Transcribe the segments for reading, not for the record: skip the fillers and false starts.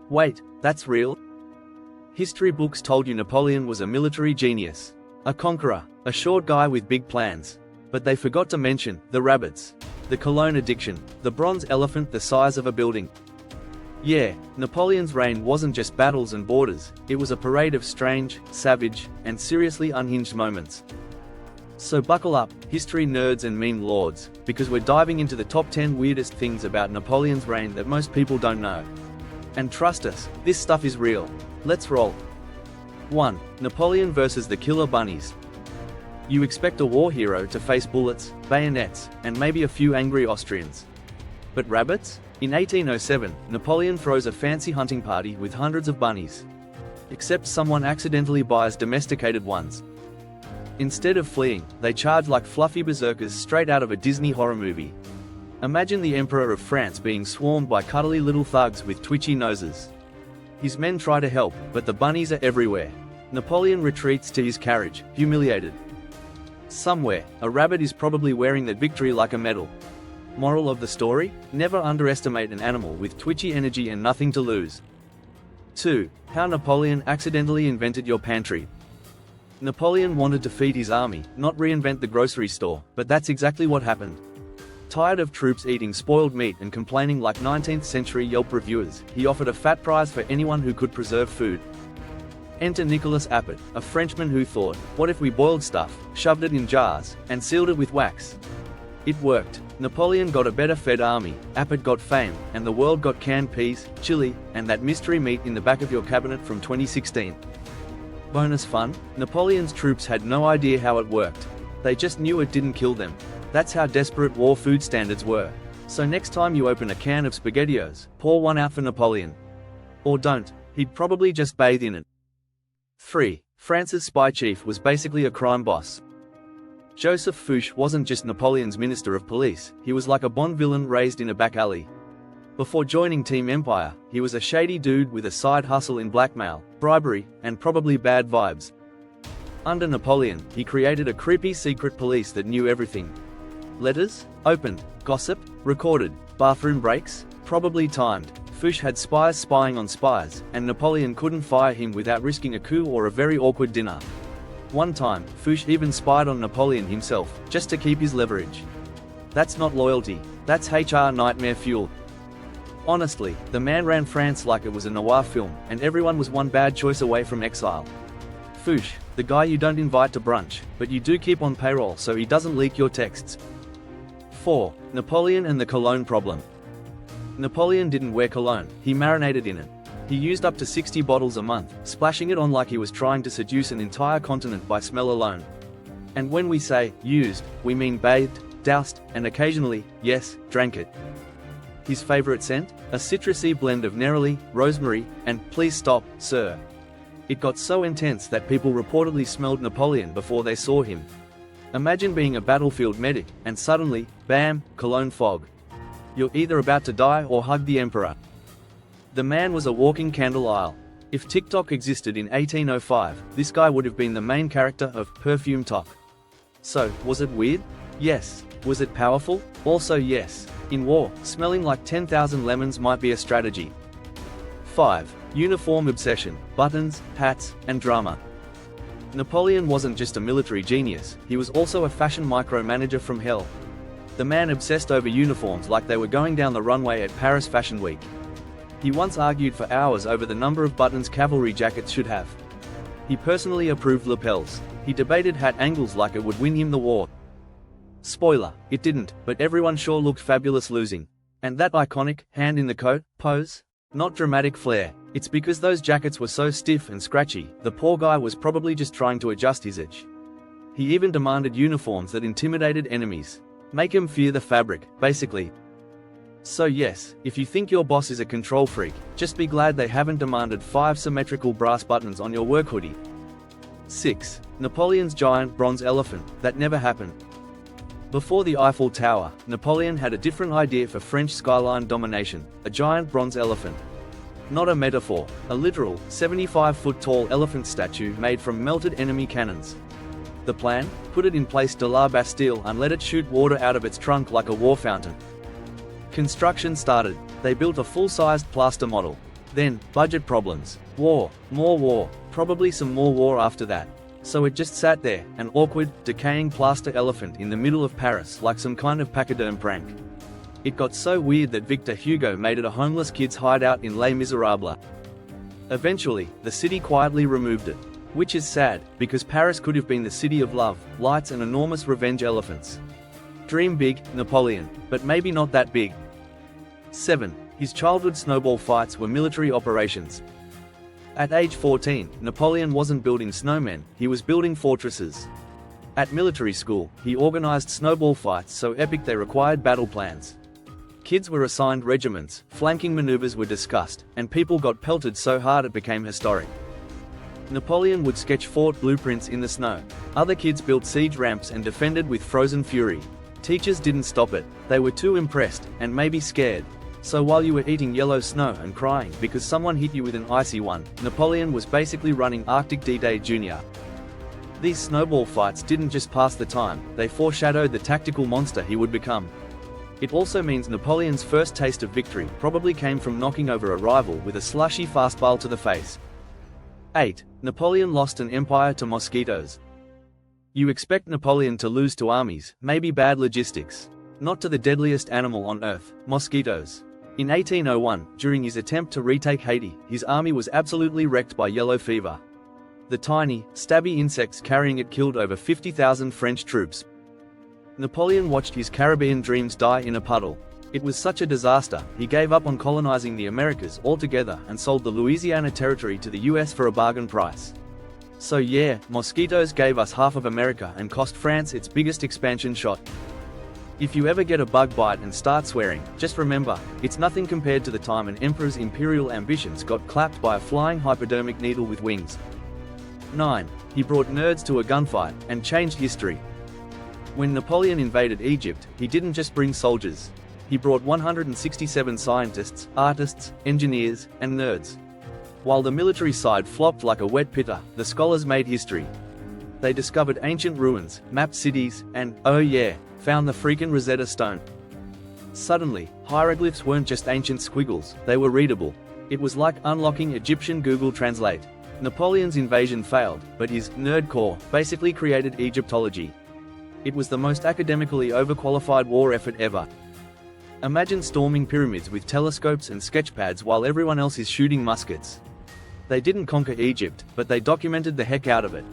Wait, that's real? History books told you Napoleon was a military genius. A conqueror, a short guy with big plans. But they forgot to mention the rabbits, the cologne addiction, the bronze elephant the size of a building. Yeah, Napoleon's reign wasn't just battles and borders, it was a parade of strange, savage, and seriously unhinged moments. So buckle up, history nerds and meme lords, because we're diving into the top 10 weirdest things about Napoleon's reign that most people don't know. And trust us, this stuff is real. Let's roll. 1. Napoleon versus the killer bunnies. You expect a war hero to face bullets, bayonets, and maybe a few angry Austrians. But rabbits? In 1807, Napoleon throws a fancy hunting party with hundreds of bunnies. Except someone accidentally buys domesticated ones. Instead of fleeing, they charge like fluffy berserkers straight out of a Disney horror movie. Imagine the Emperor of France being swarmed by cuddly little thugs with twitchy noses. His men try to help, but the bunnies are everywhere. Napoleon retreats to his carriage, humiliated. Somewhere, a rabbit is probably wearing that victory like a medal. Moral of the story? Never underestimate an animal with twitchy energy and nothing to lose. 2. How Napoleon accidentally invented your pantry. Napoleon wanted to feed his army, not reinvent the grocery store, but that's exactly what happened. Tired of troops eating spoiled meat and complaining like 19th century Yelp reviewers, he offered a fat prize for anyone who could preserve food. Enter Nicolas Appert, a Frenchman who thought, what if we boiled stuff, shoved it in jars, and sealed it with wax? It worked. Napoleon got a better fed army, Appert got fame, and the world got canned peas, chili, and that mystery meat in the back of your cabinet from 2016. Bonus fun? Napoleon's troops had no idea how it worked. They just knew it didn't kill them. That's how desperate war food standards were. So next time you open a can of SpaghettiOs, pour one out for Napoleon. Or don't, he'd probably just bathe in it. 3. France's spy chief was basically a crime boss. Joseph Fouché wasn't just Napoleon's minister of police, he was like a Bond villain raised in a back alley. Before joining Team Empire, he was a shady dude with a side hustle in blackmail, bribery, and probably bad vibes. Under Napoleon, he created a creepy secret police that knew everything. Letters? Opened. Gossip? Recorded. Bathroom breaks? Probably timed. Fouché had spies spying on spies, and Napoleon couldn't fire him without risking a coup or a very awkward dinner. One time, Fouché even spied on Napoleon himself, just to keep his leverage. That's not loyalty, that's HR nightmare fuel. Honestly, the man ran France like it was a noir film, and everyone was one bad choice away from exile. Fouché, the guy you don't invite to brunch, but you do keep on payroll so he doesn't leak your texts. 4. Napoleon and the cologne problem. Napoleon didn't wear cologne, he marinated in it. He used up to 60 bottles a month, splashing it on like he was trying to seduce an entire continent by smell alone. And when we say used, we mean bathed, doused, and occasionally, yes, drank it. His favorite scent? A citrusy blend of neroli, rosemary, and please stop, sir. It got so intense that people reportedly smelled Napoleon before they saw him. Imagine being a battlefield medic, and suddenly, bam, cologne fog. You're either about to die or hug the emperor. The man was a walking candle aisle. If TikTok existed in 1805, this guy would have been the main character of Perfume Talk. So, was it weird? Yes. Was it powerful? Also yes. In war, smelling like 10,000 lemons might be a strategy. 5. Uniform obsession, buttons, hats, and drama. Napoleon wasn't just a military genius, he was also a fashion micromanager from hell. The man obsessed over uniforms like they were going down the runway at Paris Fashion Week. He once argued for hours over the number of buttons cavalry jackets should have. He personally approved lapels. He debated hat angles like it would win him the war. Spoiler, it didn't, but everyone sure looked fabulous losing. And that iconic, hand in the coat, pose? Not dramatic flair. It's because those jackets were so stiff and scratchy, the poor guy was probably just trying to adjust his edge. He even demanded uniforms that intimidated enemies. Make him fear the fabric, basically. So yes, if you think your boss is a control freak, just be glad they haven't demanded 5 symmetrical brass buttons on your work hoodie. 6. Napoleon's giant bronze elephant, that never happened. Before the Eiffel Tower, Napoleon had a different idea for French skyline domination, a giant bronze elephant. Not a metaphor, a literal, 75-foot-tall elephant statue made from melted enemy cannons. The plan? Put it in place de la Bastille and let it shoot water out of its trunk like a war fountain. Construction started. They built a full-sized plaster model. Then, budget problems. War. More war. Probably some more war after that. So it just sat there, an awkward, decaying plaster elephant in the middle of Paris like some kind of pachyderm prank. It got so weird that Victor Hugo made it a homeless kid's hideout in Les Miserables. Eventually, the city quietly removed it. Which is sad, because Paris could have been the city of love, lights and enormous revenge elephants. Dream big, Napoleon, but maybe not that big. 7. His childhood snowball fights were military operations. At age 14, Napoleon wasn't building snowmen, he was building fortresses. At military school, he organized snowball fights so epic they required battle plans. Kids were assigned regiments, flanking maneuvers were discussed, and people got pelted so hard it became historic. Napoleon would sketch fort blueprints in the snow. Other kids built siege ramps and defended with frozen fury. Teachers didn't stop it, they were too impressed, and maybe scared. So while you were eating yellow snow and crying because someone hit you with an icy one, Napoleon was basically running Arctic D-Day Jr. These snowball fights didn't just pass the time, they foreshadowed the tactical monster he would become. It also means Napoleon's first taste of victory probably came from knocking over a rival with a slushy fastball to the face. 8. Napoleon lost an empire to mosquitoes. You expect Napoleon to lose to armies, maybe bad logistics. Not to the deadliest animal on earth, mosquitoes. In 1801, during his attempt to retake Haiti, his army was absolutely wrecked by yellow fever. The tiny, stabby insects carrying it killed over 50,000 French troops. Napoleon watched his Caribbean dreams die in a puddle. It was such a disaster, he gave up on colonizing the Americas altogether and sold the Louisiana Territory to the US for a bargain price. So yeah, mosquitoes gave us half of America and cost France its biggest expansion shot. If you ever get a bug bite and start swearing, just remember, it's nothing compared to the time an emperor's imperial ambitions got clapped by a flying hypodermic needle with wings. 9. He brought nerds to a gunfight, and changed history. When Napoleon invaded Egypt, he didn't just bring soldiers. He brought 167 scientists, artists, engineers, and nerds. While the military side flopped like a wet pitta, the scholars made history. They discovered ancient ruins, mapped cities, and, oh yeah, found the freaking Rosetta Stone. Suddenly, hieroglyphs weren't just ancient squiggles, they were readable. It was like unlocking Egyptian Google Translate. Napoleon's invasion failed, but his nerd core basically created Egyptology. It was the most academically overqualified war effort ever. Imagine storming pyramids with telescopes and sketchpads while everyone else is shooting muskets. They didn't conquer Egypt, but they documented the heck out of it.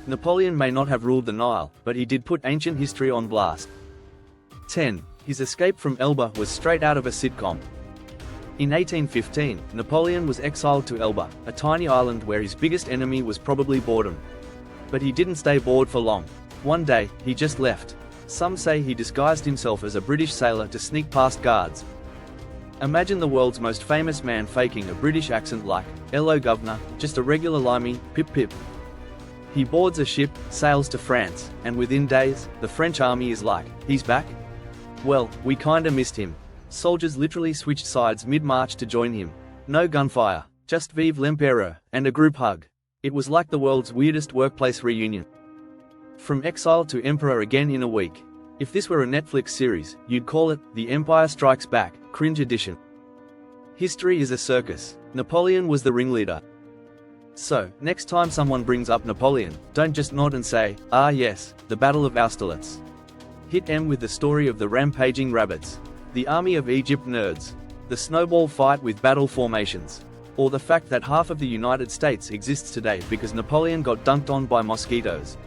Napoleon may not have ruled the Nile, but he did put ancient history on blast. 10. His escape from Elba was straight out of a sitcom. In 1815, Napoleon was exiled to Elba, a tiny island where his biggest enemy was probably boredom. But he didn't stay bored for long. One day, he just left. Some say he disguised himself as a British sailor to sneak past guards. Imagine the world's most famous man faking a British accent like, "Hello governor, just a regular limey, pip pip." He boards a ship, sails to France, and within days, the French army is like, "He's back?" Well, we kinda missed him. Soldiers literally switched sides mid-march to join him. No gunfire, just Vive l'Empereur, and a group hug. It was like the world's weirdest workplace reunion. From exile to emperor again in a week. If this were a Netflix series, you'd call it The Empire Strikes Back, Cringe Edition. History is a circus. Napoleon was the ringleader. So, next time someone brings up Napoleon, don't just nod and say, "Ah yes, the Battle of Austerlitz." Hit M with the story of the rampaging rabbits, the army of Egypt nerds, the snowball fight with battle formations, or the fact that half of the United States exists today because Napoleon got dunked on by mosquitoes.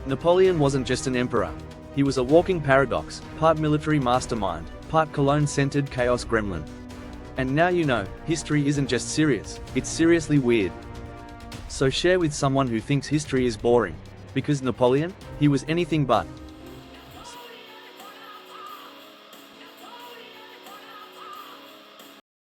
Napoleon wasn't just an emperor. He was a walking paradox, part military mastermind, part cologne-scented chaos gremlin. And now you know, history isn't just serious, it's seriously weird. So share with someone who thinks history is boring. Because Napoleon, he was anything but.